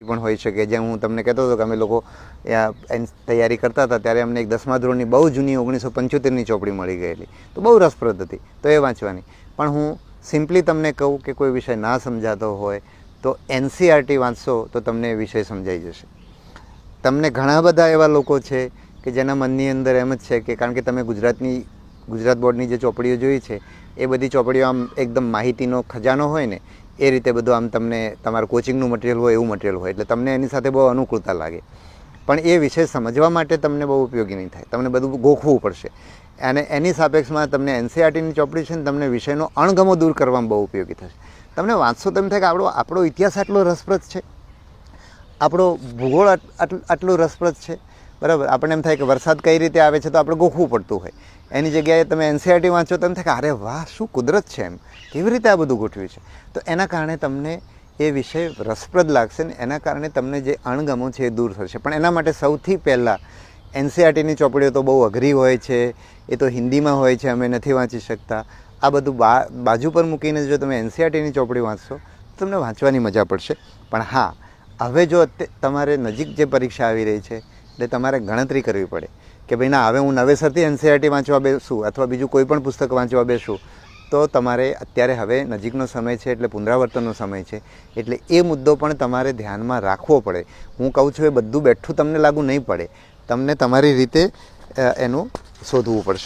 પણ હોઈ શકે. જેમ હું તમને કહેતો હતો કે અમે લોકો તૈયારી કરતા હતા ત્યારે અમને એક 10મા ધોરણની બહુ જૂની 1975ની ચોપડી મળી ગયેલી, તો બહુ રસપ્રદ હતી, તો એ વાંચવાની. પણ હું સિમ્પલી તમને કહું કે કોઈ વિષય ના સમજાતો હોય તો NCERT વાંચશો તો તમને એ વિષય સમજાઈ જશે. તમને ઘણા બધા એવા લોકો છે કે જેના મનની અંદર એમ જ છે કે કારણ કે તમે ગુજરાત બોર્ડની જે ચોપડીઓ જોઈ છે એ બધી ચોપડીઓ આમ એકદમ માહિતીનો ખજાનો હોય ને એ રીતે બધું આમ તમને તમારું કોચિંગનું મટીરિયલ હોય એવું મટીરિયલ હોય એટલે તમને એની સાથે બહુ અનુકૂળતા લાગે. પણ એ વિષય સમજવા માટે તમને બહુ ઉપયોગી નહીં થાય, તમને બધું ગોખવું પડશે. અને એની સાપેક્ષમાં તમને NCERTની ચોપડી છે ને તમને વિષયનો અણગમો દૂર કરવામાં બહુ ઉપયોગી થશે. તમને વાંચશો તેમ થાય કે આપણો ઇતિહાસ આટલો રસપ્રદ છે, આપણો ભૂગોળ આટલું રસપ્રદ છે, બરાબર. આપણને એમ થાય કે વરસાદ કઈ રીતે આવે છે તો આપણે ગોખવું પડતું હોય. એની જગ્યાએ તમે NCERT વાંચો તો એમ થાય કે અરે વાહ શું કુદરત છે, એમ કેવી રીતે આ બધું ગોઠવ્યું છે. તો એના કારણે તમને એ વિષય રસપ્રદ લાગશે ને એના કારણે તમને જે અણગમો છે એ દૂર થશે. પણ એના માટે સૌથી પહેલાં NCERTની ચોપડીઓ તો બહુ અઘરી હોય છે, એ તો હિન્દીમાં હોય છે, અમે નથી વાંચી શકતા. આ બધું બાજુ પર મૂકીને જો તમે NCERTની ચોપડી વાંચશો તો તમને વાંચવાની મજા પડશે. પણ હા, હવે જો તમારે નજીક જે પરીક્ષા આવી રહી છે એટલે તમારે ગણતરી કરવી પડે કે ભાઈ ના હવે હું નવેસરથી NCERT વાંચવા બેસું અથવા બીજું કોઈ પણ પુસ્તક વાંચવા બેસું તો તમારે અત્યારે હવે નજીકનો સમય છે એટલે પુનરાવર્તનનો સમય છે એટલે એ મુદ્દો પણ તમારે ધ્યાનમાં રાખવો પડે. હું કહું છું એ બધું બેઠું તમને લાગુ નહીં પડે, તમને તમારી રીતે એનું શોધવું પડશે.